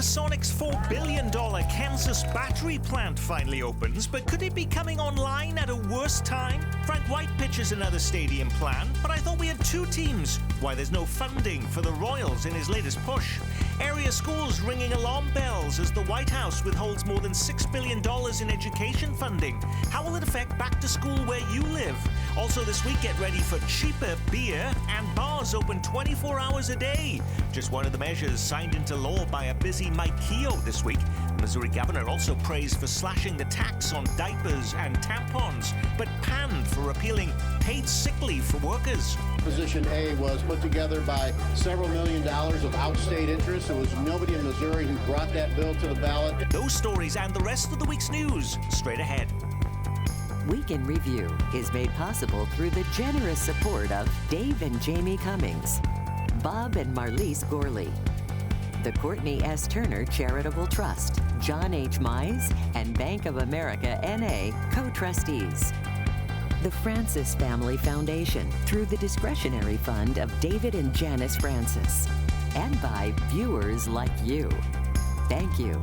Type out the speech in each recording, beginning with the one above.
Panasonic's $4 billion Kansas battery plant finally opens, but could it be coming online at a worse time? Frank White pitches another stadium plan, but I thought we had two teams. Why there's no funding for the Royals in his latest push? Area schools ringing alarm bells as the White House withholds more than $6 billion in education funding. How will it affect back to school where you live? Also this week, get ready for cheaper beer and bars open 24 hours a day. Just one of the measures signed into law by a busy Mike Keogh this week. Missouri governor also praised for slashing the tax on diapers and tampons, but panned for repealing paid sick leave for workers. Position A was put together by several $1 million of outstate interest. There was nobody in Missouri who brought that bill to the ballot. Those stories and the rest of the week's news straight ahead. Week in Review is made possible through the generous support of Dave and Jamie Cummings, Bob and Marlise Gorley, the Courtney S. Turner Charitable Trust, John H. Mize, and Bank of America N.A. co-trustees. The Francis Family Foundation through the discretionary fund of David and Janice Francis, and by viewers like you. Thank you.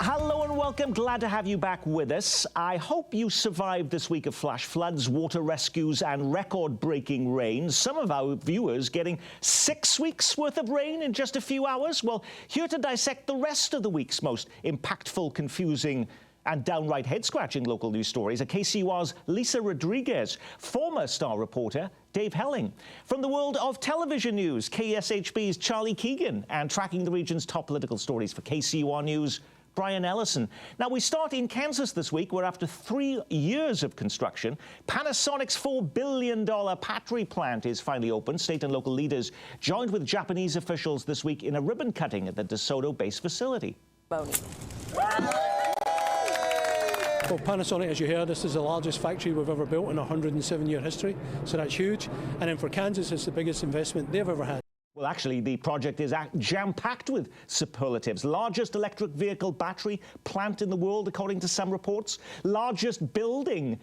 Hello and welcome. Glad to have you back with us. I hope you survived this week of flash floods, water rescues and record-breaking rain. Some of our viewers getting 6 weeks worth of rain in just a few hours. Well, here to dissect the rest of the week's most impactful, confusing and downright head-scratching local news stories are KCUR's Lisa Rodriguez, former Star reporter Dave Helling. From the world of television news, KSHB's Charlie Keegan, and tracking the region's top political stories for KCUR News, Brian Ellison. Now, we start in Kansas this week, where after 3 years of construction, Panasonic's $4 billion battery plant is finally open. State and local leaders joined with Japanese officials this week in a ribbon cutting at the DeSoto-based facility. Well, Panasonic, as you heard, this is the largest factory we've ever built in a 107-year history, so that's huge. And then for Kansas, it's the biggest investment they've ever had. Well, actually, the project is jam-packed with superlatives. Largest electric vehicle battery plant in the world, according to some reports. Largest building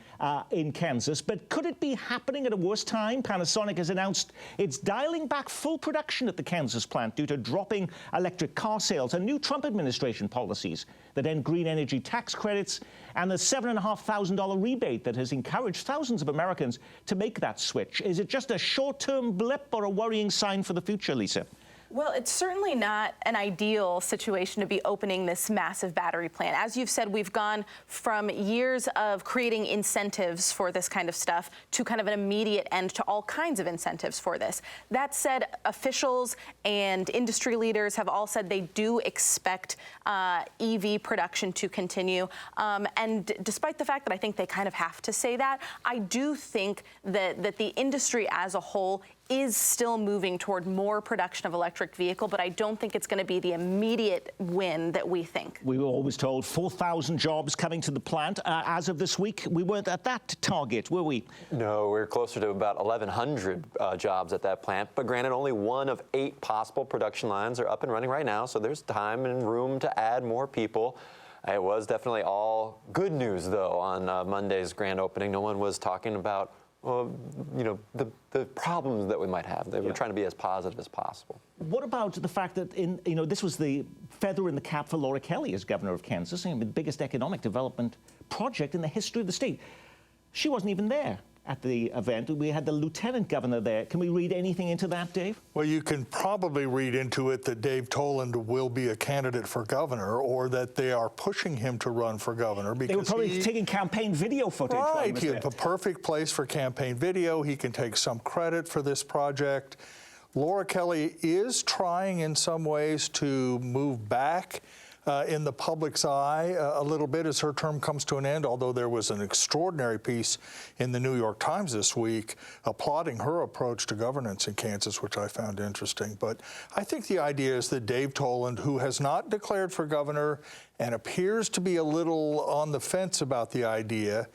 in Kansas. But could it be happening at a worse time? Panasonic has announced it's dialing back full production at the Kansas plant due to dropping electric car sales and new Trump administration policies that end green energy tax credits and the $7,500 rebate that has encouraged thousands of Americans to make that switch. Is it just a short-term blip or a worrying sign for the future, Lisa? Well, it's certainly not an ideal situation to be opening this massive battery plant. As you've said, we've gone from years of creating incentives for this kind of stuff to kind of an immediate end to all kinds of incentives for this. That said, officials and industry leaders have all said they do expect EV production to continue. And despite the fact that I think they kind of have to say that, I do think that the industry as a whole is still moving toward more production of electric vehicle, but I don't think it's going to be the immediate win that we think. We were always told 4,000 jobs coming to the plant. As of this week, we weren't at that target, were we? No, we're closer to about 1,100 jobs at that plant. But granted, only one of 8 possible production lines are up and running right now, so there's time and room to add more people. It was definitely all good news, though, on Monday's grand opening. No one was talking about the problems that we might have. They were trying to be as positive as possible. What about the fact that this was the feather in the cap for Laura Kelly as governor of Kansas, the biggest economic development project in the history of the state. She wasn't even there at the event. We had the lieutenant governor there. Can we read anything into that, Dave? Well, you can probably read into it that Dave Toland will be a candidate for governor, or that they are pushing him to run for governor. Because they were probably taking campaign video footage. Right, he had a perfect place for campaign video. He can take some credit for this project. Laura Kelly is trying in some ways to move back in the public's eye a little bit as her term comes to an end, although there was an extraordinary piece in the New York Times this week applauding her approach to governance in Kansas, which I found interesting. But I think the idea is that Dave Toland, who has not declared for governor and appears to be a little on the fence about the idea,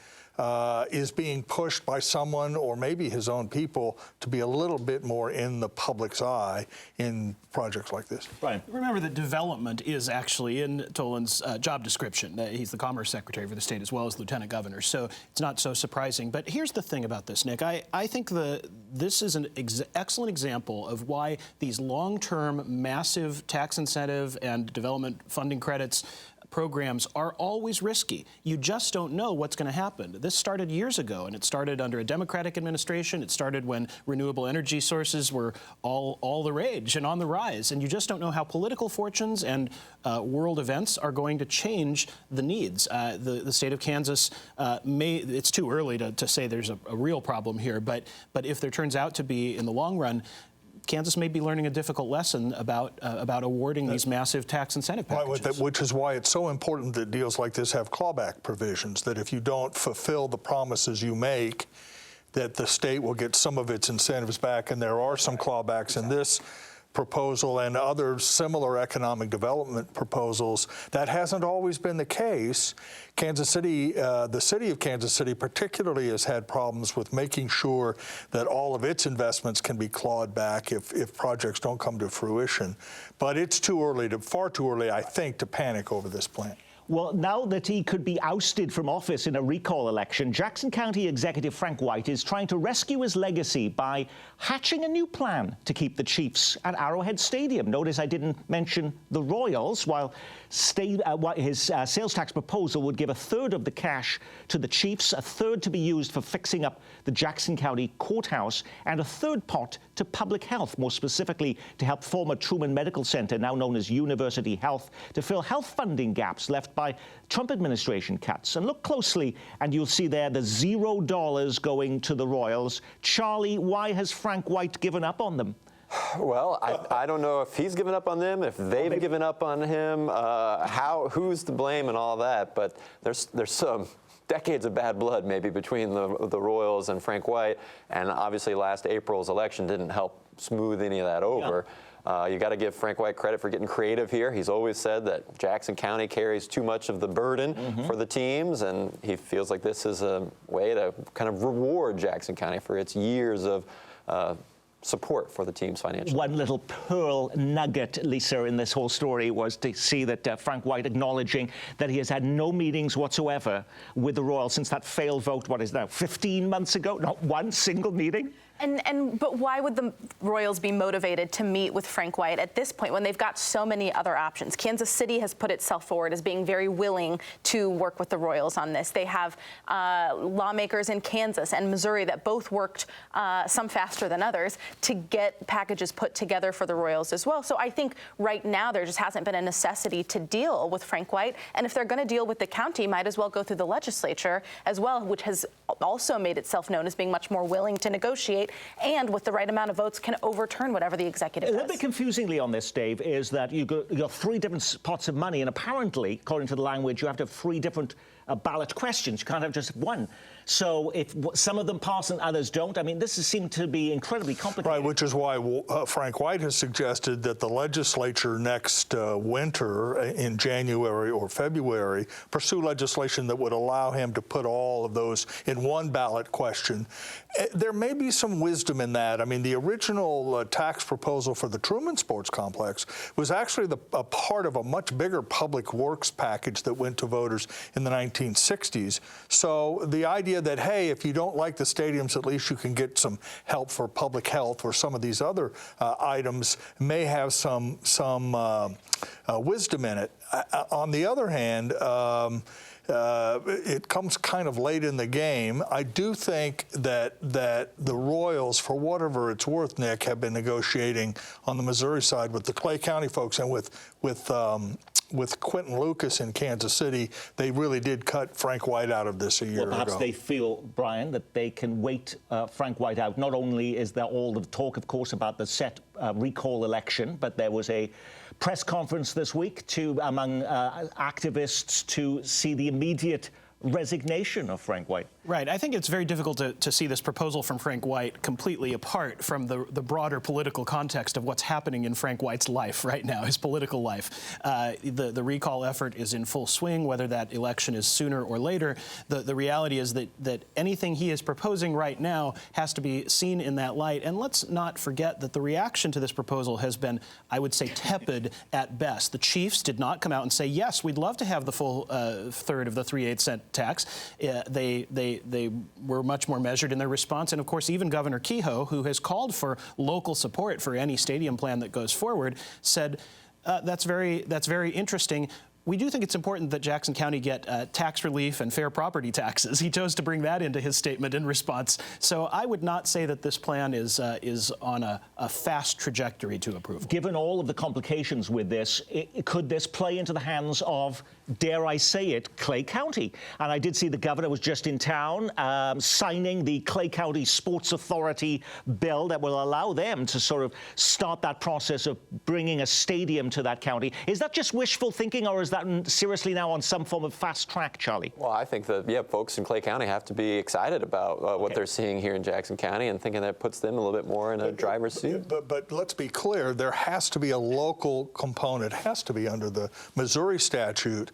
is being pushed by someone or maybe his own people to be a little bit more in the public's eye in projects like this. Brian. Remember that development is actually in Toland's job description. He's the Commerce Secretary for the state as well as Lieutenant Governor, so it's not so surprising. But here's the thing about this, Nick. I think this is an excellent example of why these long-term massive tax incentive and development funding credits programs are always risky. You just don't know what's going to happen. This started years ago, and it started under a Democratic administration. It started when renewable energy sources were all the rage and on the rise, and you just don't know how political fortunes and world events are going to change the needs. The state of Kansas it's too early to say there's a real problem here, but if there turns out to be in the long run, Kansas may be learning a difficult lesson about awarding these massive tax incentive packages. Right, which is why it's so important that deals like this have clawback provisions, that if you don't fulfill the promises you make, that the state will get some of its incentives back, and there are some clawbacks in this proposal and other similar economic development proposals. That hasn't always been the case. Kansas City, the city of Kansas City particularly has had problems with making sure that all of its investments can be clawed back if projects don't come to fruition. But it's far too early, I think, to panic over this plan. Well, now that he could be ousted from office in a recall election, Jackson County Executive Frank White is trying to rescue his legacy by hatching a new plan to keep the Chiefs at Arrowhead Stadium. Notice I didn't mention the Royals. While his sales tax proposal would give a third of the cash to the Chiefs, a third to be used for fixing up the Jackson County Courthouse, and a third pot to public health, more specifically to help former Truman Medical Center, now known as University Health, to fill health funding gaps left by Trump administration cuts. And look closely, and you'll see there the $0 going to the Royals. Charlie, why has Frank White given up on them? Well, I don't know if he's given up on them, if they've given up on him, who's to blame and all that. But there's some decades of bad blood maybe between the Royals and Frank White, and obviously last April's election didn't help smooth any of that over. Yeah. You got to give Frank White credit for getting creative here. He's always said that Jackson County carries too much of the burden for the teams, and he feels like this is a way to kind of reward Jackson County for its years of support for the teams financially. One little pearl nugget, Lisa, in this whole story was to see that Frank White acknowledging that he has had no meetings whatsoever with the Royals since that failed vote, what is now, 15 months ago? Not one single meeting? But why would the Royals be motivated to meet with Frank White at this point when they've got so many other options? Kansas City has put itself forward as being very willing to work with the Royals on this. They have lawmakers in Kansas and Missouri that both worked, some faster than others, to get packages put together for the Royals as well. So I think right now there just hasn't been a necessity to deal with Frank White. And if they're going to deal with the county, might as well go through the legislature as well, which has also made itself known as being much more willing to negotiate, and with the right amount of votes can overturn whatever the executive does. A little bit confusingly on this, Dave, is that you got three different pots of money, and apparently, according to the language, you have to have three different ballot questions. You can't have just one. So if some of them pass and others don't, I mean, this has seemed to be incredibly complicated. Right, which is why Frank White has suggested that the legislature next winter, in January or February, pursue legislation that would allow him to put all of those in one ballot question. There may be some wisdom in that. I mean, the original tax proposal for the Truman Sports Complex was actually a part of a much bigger public works package that went to voters in the 1960s. So the idea that, hey, if you don't like the stadiums, at least you can get some help for public health or some of these other items may have some wisdom in it. On the other hand, it comes kind of late in the game. I do think that the Royals, for whatever it's worth, Nick, have been negotiating on the Missouri side with the Clay County folks and with Quentin Lucas in Kansas City. They really did cut Frank White out of this a year ago. Perhaps they feel, Brian, that they can wait Frank White out. Not only is there all the talk, of course, about the set recall election, but there was a press conference this week among activists to see the immediate resignation of Frank White. Right. I think it's very difficult to see this proposal from Frank White completely apart from the broader political context of what's happening in Frank White's life right now, his political life. The recall effort is in full swing, whether that election is sooner or later. The reality is that anything he is proposing right now has to be seen in that light. And let's not forget that the reaction to this proposal has been, I would say, tepid at best. The chiefs did not come out and say, yes, we'd love to have the full third of the 3/8 cent tax. They were much more measured in their response. And of course, even Governor Kehoe, who has called for local support for any stadium plan that goes forward, said that's very interesting. We do think it's important that Jackson County get tax relief and fair property taxes. He chose to bring that into his statement in response. So I would not say that this plan is on a fast trajectory to approval. Given all of the complications with this, could this play into the hands of, dare I say it, Clay County? And I did see the governor was just in town signing the Clay County Sports Authority bill that will allow them to sort of start that process of bringing a stadium to that county. Is that just wishful thinking, or is that seriously now on some form of fast track, Charlie? Well, I think that, yeah, folks in Clay County have to be excited about what they're seeing here in Jackson County and thinking that puts them a little bit more in a driver's seat. But let's be clear, there has to be a local component, has to be under the Missouri statute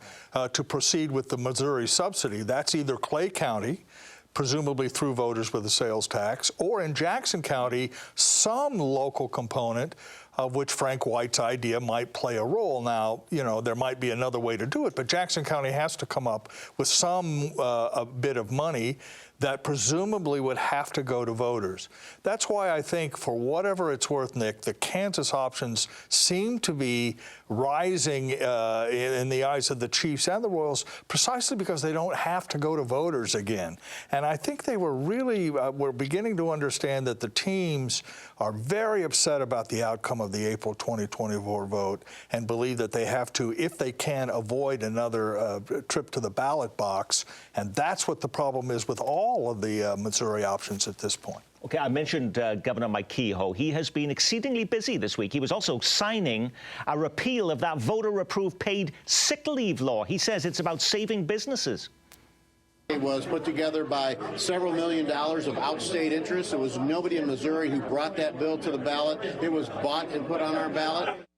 to proceed with the Missouri subsidy. That's either Clay County, presumably through voters with a sales tax, or in Jackson County, some local component of which Frank White's idea might play a role. Now, you know, there might be another way to do it, but Jackson County has to come up with some a bit of money that presumably would have to go to voters. That's why I think, for whatever it's worth, Nick, the Kansas options seem to be rising in the eyes of the Chiefs and the Royals precisely because they don't have to go to voters again. And I think they were really, we're beginning to understand that the teams are very upset about the outcome of the April 2024 vote and believe that they have to, if they can, avoid another trip to the ballot box. And that's what the problem is with all of the Missouri options at this point. Okay, I mentioned Governor Mike Kehoe. He has been exceedingly busy this week. He was also signing a repeal of that voter-approved paid sick leave law. He says it's about saving businesses. It was put together by several $1 million of outstate interest. There was nobody in Missouri who brought that bill to the ballot. It was bought and put on our ballot.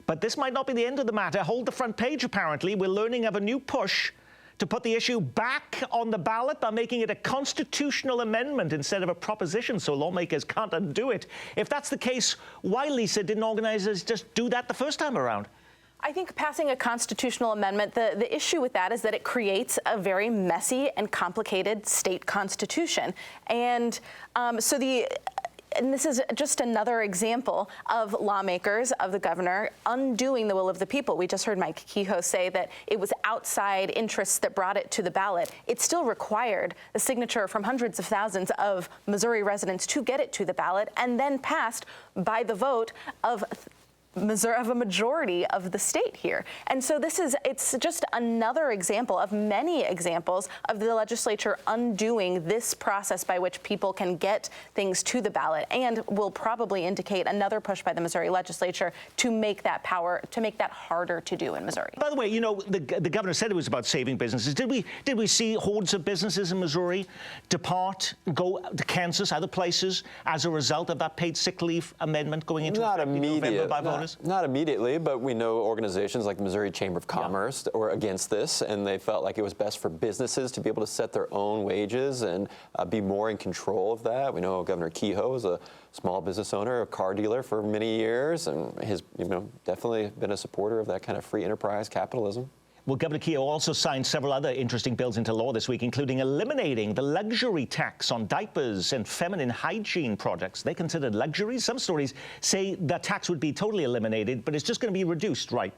But this might not be the end of the matter. Hold the front page, apparently. We're learning of a new push to put the issue back on the ballot by making it a constitutional amendment instead of a proposition, so lawmakers can't undo it. If that's the case, why, Lisa, didn't organizers just do that the first time around? I think passing a constitutional amendment, the issue with that is that it creates a very messy and complicated state constitution. And and this is just another example of lawmakers, of the governor, undoing the will of the people. We just heard Mike Kehoe say that it was outside interests that brought it to the ballot. It still required the signature from hundreds of thousands of Missouri residents to get it to the ballot, and then passed by the vote of Missouri, of a majority of the state here. And so it's just another example of many examples of the legislature undoing this process by which people can get things to the ballot, and will probably indicate another push by the Missouri legislature to make that harder to do in Missouri. By the way, you know, the governor said it was about saving businesses. Did we see hordes of businesses in Missouri depart, go to Kansas, other places, as a result of that paid sick leave amendment going into effect in November by voters? Not immediately, but we know organizations like the Missouri Chamber of Commerce were against this, and they felt like it was best for businesses to be able to set their own wages and be more in control of that. We know Governor Kehoe is a small business owner, a car dealer for many years, and has definitely been a supporter of that kind of free enterprise capitalism. Well, Governor Kehoe also signed several other interesting bills into law this week, including eliminating the luxury tax on diapers and feminine hygiene products. They considered luxuries. Some stories say the tax would be totally eliminated, but it's just going to be reduced, right?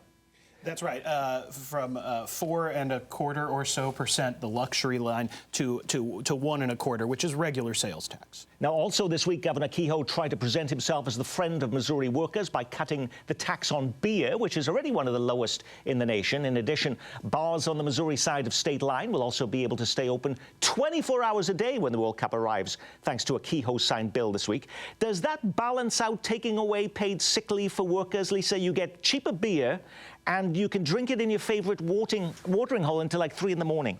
That's right. From 4.25% or so, the luxury line, to 1.25%, which is regular sales tax. Now, also this week, Governor Kehoe tried to present himself as the friend of Missouri workers by cutting the tax on beer, which is already one of the lowest in the nation. In addition, bars on the Missouri side of state line will also be able to stay open 24 hours a day when the World Cup arrives, thanks to a Kehoe-signed bill this week. Does that balance out taking away paid sick leave for workers, Lisa? You get cheaper beer and you can drink it in your favorite watering hole until like 3 in the morning.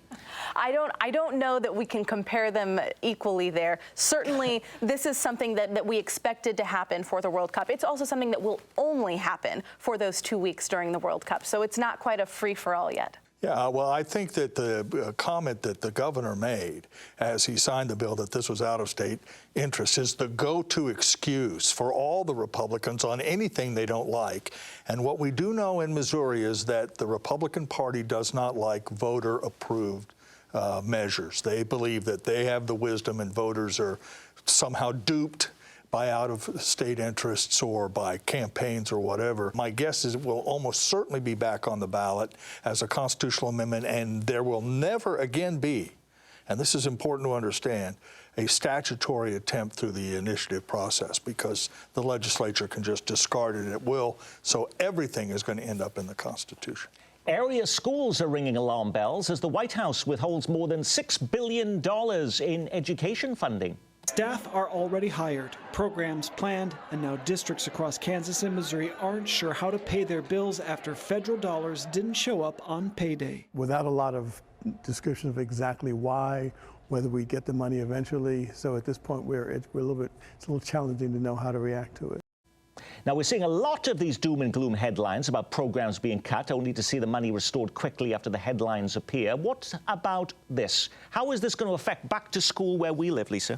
I don't know that we can compare them equally there. Certainly, this is something that we expected to happen for the World Cup. It's also something that will only happen for those 2 weeks during the World Cup. So it's not quite a free-for-all yet. Yeah, well, I think that the comment that the governor made as he signed the bill that this was out-of-state interest is the go-to excuse for all the Republicans on anything they don't like. And what we do know in Missouri is that the Republican Party does not like voter-approved measures. They believe that they have the wisdom and voters are somehow duped by out-of-state interests or by campaigns or whatever. My guess is it will almost certainly be back on the ballot as a constitutional amendment, and there will never again be, and this is important to understand, a statutory attempt through the initiative process, because the legislature can just discard it at will, so everything is going to end up in the Constitution. Area schools are ringing alarm bells as the White House withholds more than $6 billion in education funding. Staff are already hired, programs planned, and now districts across Kansas and Missouri aren't sure how to pay their bills after federal dollars didn't show up on payday. Without a lot of description of exactly why, whether we get the money eventually. So at this point, it's a little challenging to know how to react to it. Now, we're seeing a lot of these doom and gloom headlines about programs being cut, only to see the money restored quickly after the headlines appear. What about this? How is this going to affect back to school where we live, Lisa?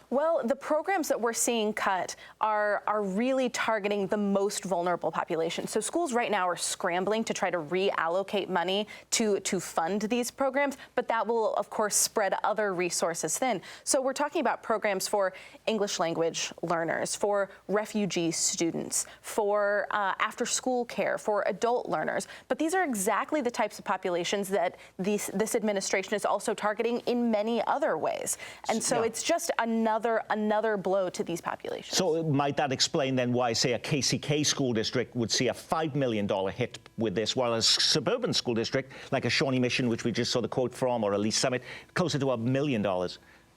Well, the programs that we're seeing cut are really targeting the most vulnerable population. So schools right now are scrambling to try to reallocate money to fund these programs, but that will, of course, spread other resources thin. So we're talking about programs for English language learners, for refugee students, for after-school care, for adult learners. But these are exactly the types of populations that this administration is also targeting in many other ways. And so it's just another blow to these populations. So might that explain then why, say, a KCK school district would see a $5 million hit with this, while a suburban school district, like a Shawnee Mission, which we just saw the quote from, or a Lee Summit, closer to $1 million?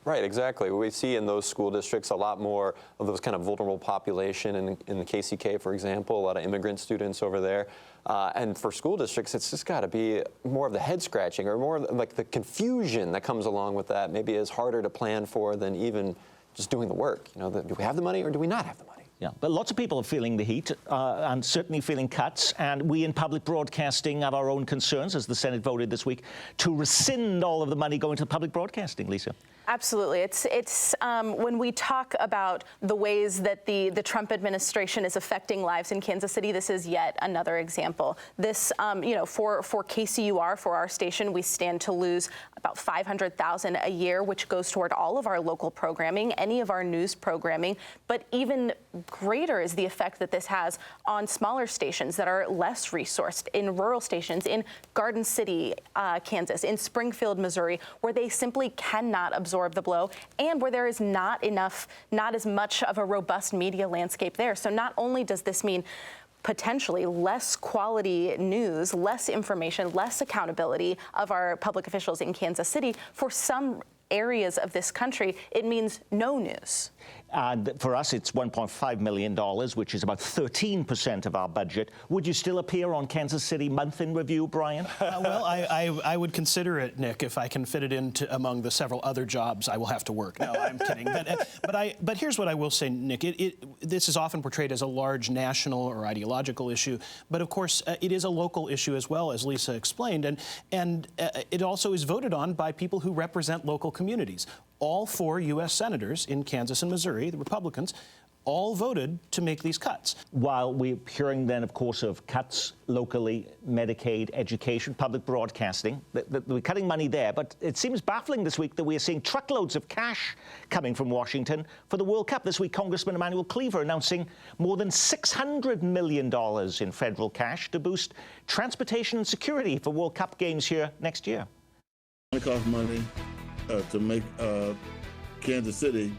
Right, exactly. We see in those school districts a lot more of those kind of vulnerable population in the KCK, for example, a lot of immigrant students over there. And for school districts, it's just got to be more of the head scratching or more like the confusion that comes along with that maybe is harder to plan for than even just doing the work. You know, do we have the money or do we not have the money? Yeah, but lots of people are feeling the heat and certainly feeling cuts. And we in public broadcasting have our own concerns, as the Senate voted this week, to rescind all of the money going to public broadcasting, Lisa. Absolutely. It's when we talk about the ways that the Trump administration is affecting lives in Kansas City, this is yet another example. This, for KCUR, for our station, we stand to lose about $500,000 a year, which goes toward all of our local programming, any of our news programming. But even greater is the effect that this has on smaller stations that are less resourced, in rural stations, in Garden City, Kansas, in Springfield, Missouri, where they simply cannot absorb the blow, and where there is not as much of a robust media landscape there. So not only does this mean potentially less quality news, less information, less accountability of our public officials in Kansas City, for some areas of this country, it means no news. And for us, it's $1.5 million, which is about 13% of our budget. Would you still appear on Kansas City Month in Review, Brian? Well, I would consider it, Nick, if I can fit it into among the several other jobs I will have to work. No, I'm kidding. But here's what I will say, Nick. This is often portrayed as a large national or ideological issue, but of course it is a local issue as well, as Lisa explained, and it also is voted on by people who represent local communities. All 4 U.S. senators in Kansas and Missouri, the Republicans, all voted to make these cuts. While we're hearing then, of course, of cuts locally, Medicaid, education, public broadcasting, we're cutting money there, but it seems baffling this week that we're seeing truckloads of cash coming from Washington for the World Cup. This week, Congressman Emanuel Cleaver announcing more than $600 million in federal cash to boost transportation and security for World Cup games here next year. It costs money to make Kansas City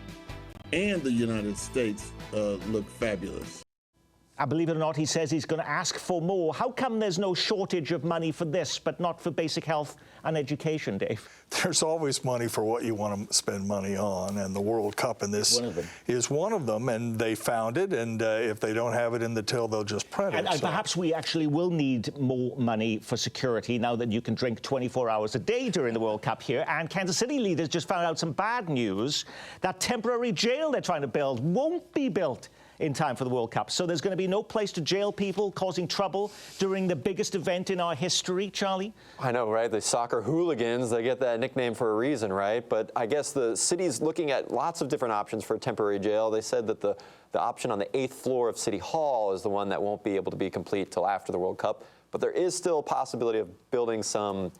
and the United States look fabulous. I believe it or not, he says he's going to ask for more. How come there's no shortage of money for this, but not for basic health and education, Dave? there's always money for what you want to spend money on, and the World Cup in this is one of them, and they found it, and if they don't have it in the till, they'll just print it. And perhaps we actually will need more money for security now that you can drink 24 hours a day during the World Cup here. And Kansas City leaders just found out some bad news. That temporary jail they're trying to build won't be built in time for the World Cup. So there's going to be no place to jail people causing trouble during the biggest event in our history, Charlie? I know, right? The soccer hooligans, they get that nickname for a reason, right? But I guess the city's looking at lots of different options for a temporary jail. They said that the option on the 8th floor of City Hall is the one that won't be able to be complete till after the World Cup. But there is still a possibility of building some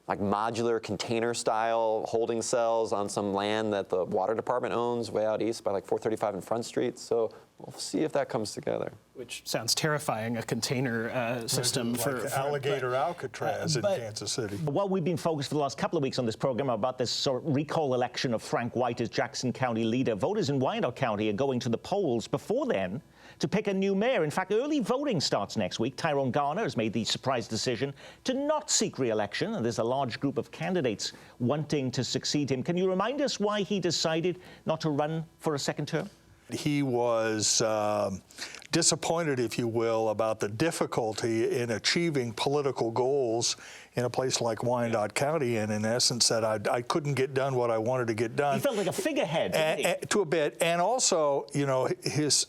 like modular container-style holding cells on some land that the water department owns way out east by like 435 and Front Street. So we'll see if that comes together. Which sounds terrifying, a container system like for alligator Alcatraz in Kansas City. While we've been focused for the last couple of weeks on this program about this sort of recall election of Frank White as Jackson County leader, voters in Wyandotte County are going to the polls before then to pick a new mayor. In fact, early voting starts next week. Tyrone Garner has made the surprise decision to not seek re-election, and there's a large group of candidates wanting to succeed him. Can you remind us why he decided not to run for a second term? He was disappointed, if you will, about the difficulty in achieving political goals in a place like Wyandotte County, and in essence said, I couldn't get done what I wanted to get done. He felt like a figurehead, didn't he? To a bit, and also, you know, his,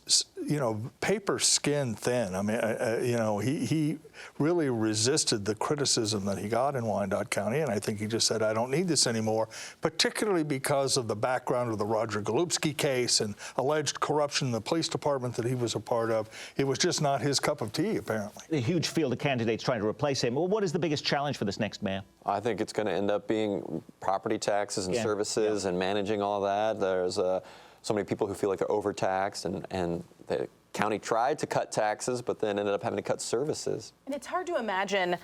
paper skin thin. I mean, he really resisted the criticism that he got in Wyandotte County, and I think he just said, I don't need this anymore, particularly because of the background of the Roger Golubsky case and alleged corruption in the police department that he was a part of. It was just not his cup of tea, apparently. A huge field of candidates trying to replace him. Well, what is the biggest challenge for this next mayor? I think it's going to end up being property taxes and services and managing all that. There's so many people who feel like they're overtaxed, and the county tried to cut taxes, but then ended up having to cut services. And it's hard to imagine.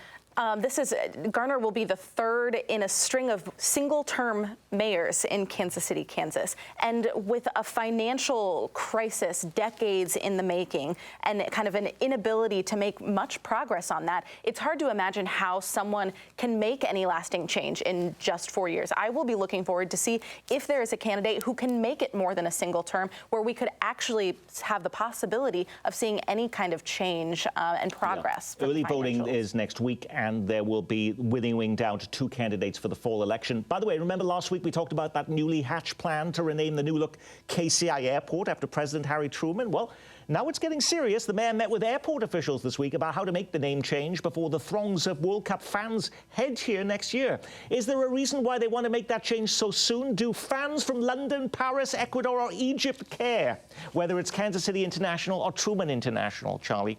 Garner will be the third in a string of single-term mayors in Kansas City, Kansas. And with a financial crisis decades in the making and kind of an inability to make much progress on that, it's hard to imagine how someone can make any lasting change in just 4 years. I will be looking forward to see if there is a candidate who can make it more than a single term, where we could actually have the possibility of seeing any kind of change and progress. Early voting is next week, and there will be winnowing down to 2 candidates for the fall election. By the way, remember last week we talked about that newly hatched plan to rename the new-look KCI Airport after President Harry Truman? Well, now it's getting serious. The mayor met with airport officials this week about how to make the name change before the throngs of World Cup fans head here next year. Is there a reason why they want to make that change so soon? Do fans from London, Paris, Ecuador, or Egypt care whether it's Kansas City International or Truman International, Charlie?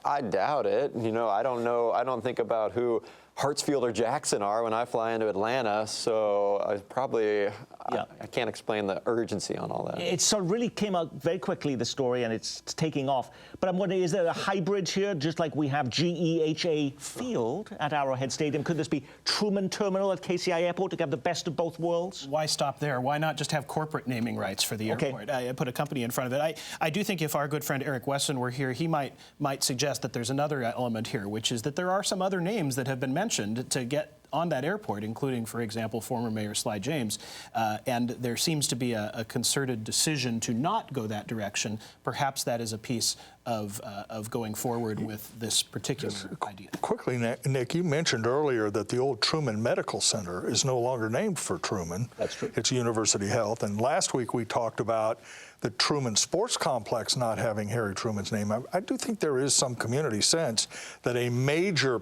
I doubt it. You know, I don't know. I don't think about who Hartsfield or Jackson are when I fly into Atlanta, so I can't explain the urgency on all that. It sort of really came out very quickly, the story, and it's taking off. But I'm wondering, is there a hybrid here, just like we have GEHA Field at Arrowhead Stadium? Could this be Truman Terminal at KCI Airport to have the best of both worlds? Why stop there? Why not just have corporate naming rights for the airport? I put a company in front of it. I do think if our good friend Eric Wesson were here, he might suggest that there's another element here, which is that there are some other names that have been mentioned to get on that airport, including, for example, former Mayor Sly James. And there seems to be a concerted decision to not go that direction. Perhaps that is a piece of going forward with this particular idea. Quickly, Nick, you mentioned earlier that the old Truman Medical Center is no longer named for Truman. That's true. It's University Health. And last week we talked about the Truman Sports Complex not having Harry Truman's name. I do think there is some community sense that a major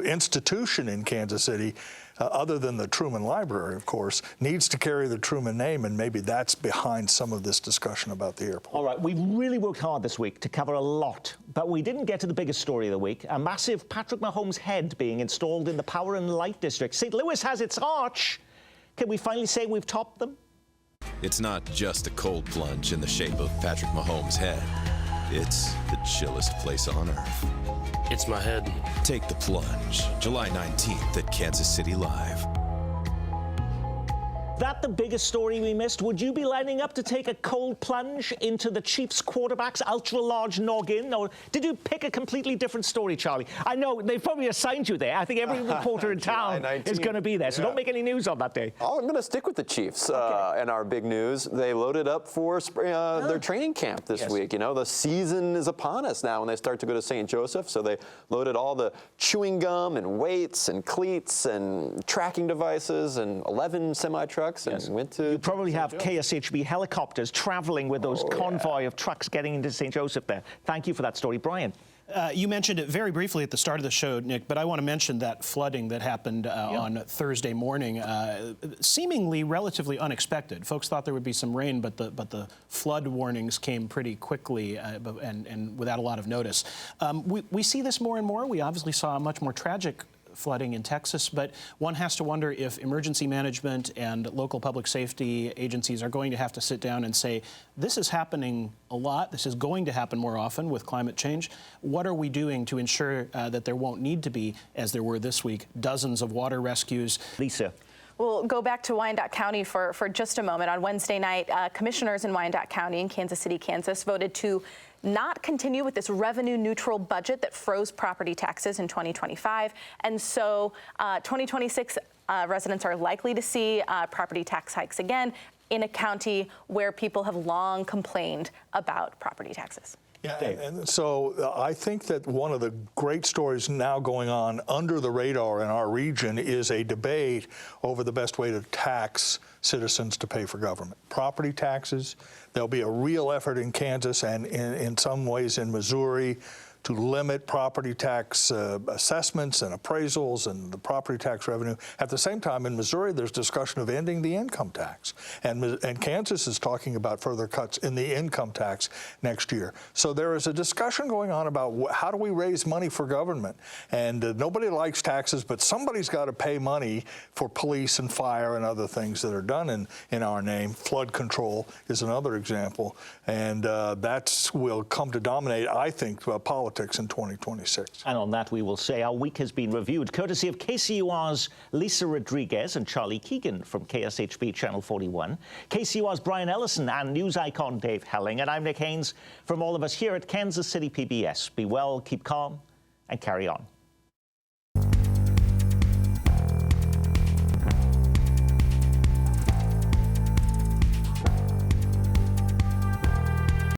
institution in Kansas City, other than the Truman Library, of course, needs to carry the Truman name, and maybe that's behind some of this discussion about the airport. All right, we've really worked hard this week to cover a lot, but we didn't get to the biggest story of the week, a massive Patrick Mahomes head being installed in the Power and Light District. St. Louis has its arch. Can we finally say we've topped them? It's not just a cold plunge in the shape of Patrick Mahomes' head. It's the chillest place on earth. It's my head. Take the plunge, July 19th at Kansas City Live. That the biggest story we missed? Would you be lining up to take a cold plunge into the Chiefs quarterback's ultra-large noggin? Or did you pick a completely different story, Charlie? I know they've probably assigned you there. I think every reporter in town is going to be there, so don't make any news on that day. Oh, I'm going to stick with the Chiefs and our big news. They loaded up for their training camp this week. You know, the season is upon us now when they start to go to St. Joseph, so they loaded all the chewing gum and weights and cleats and tracking devices and 11 semi-trucks. And went to you probably have KSHB helicopters traveling with those convoy of trucks getting into St. Joseph there. Thank you for that story, Brian. You mentioned it very briefly at the start of the show, Nick, but I want to mention that flooding that happened on Thursday morning, seemingly relatively unexpected. Folks thought there would be some rain, but the flood warnings came pretty quickly and without a lot of notice. We see this more and more. We obviously saw a much more tragic flooding in Texas, but one has to wonder if emergency management and local public safety agencies are going to have to sit down and say, this is happening a lot, this is going to happen more often with climate change. What are we doing to ensure that there won't need to be, as there were this week, dozens of water rescues? Lisa. We'll go back to Wyandotte County for just a moment. On Wednesday night, commissioners in Wyandotte County in Kansas City, Kansas, voted to not continue with this revenue-neutral budget that froze property taxes in 2025. And so 2026 residents are likely to see property tax hikes again in a county where people have long complained about property taxes. Yeah, and so I think that one of the great stories now going on under the radar in our region is a debate over the best way to tax citizens to pay for government. Property taxes, there'll be a real effort in Kansas and in some ways in Missouri to limit property tax assessments and appraisals and the property tax revenue. At the same time, in Missouri, there's discussion of ending the income tax. And Kansas is talking about further cuts in the income tax next year. So there is a discussion going on about how do we raise money for government. And nobody likes taxes, but somebody's got to pay money for police and fire and other things that are done in our name. Flood control is another example. And that will come to dominate, I think, politics in 2026. And on that, we will say our week has been reviewed, courtesy of KCUR's Lisa Rodriguez and Charlie Keegan from KSHB Channel 41, KCUR's Brian Ellison and news icon Dave Helling, and I'm Nick Haynes. From all of us here at Kansas City PBS, be well, keep calm, and carry on.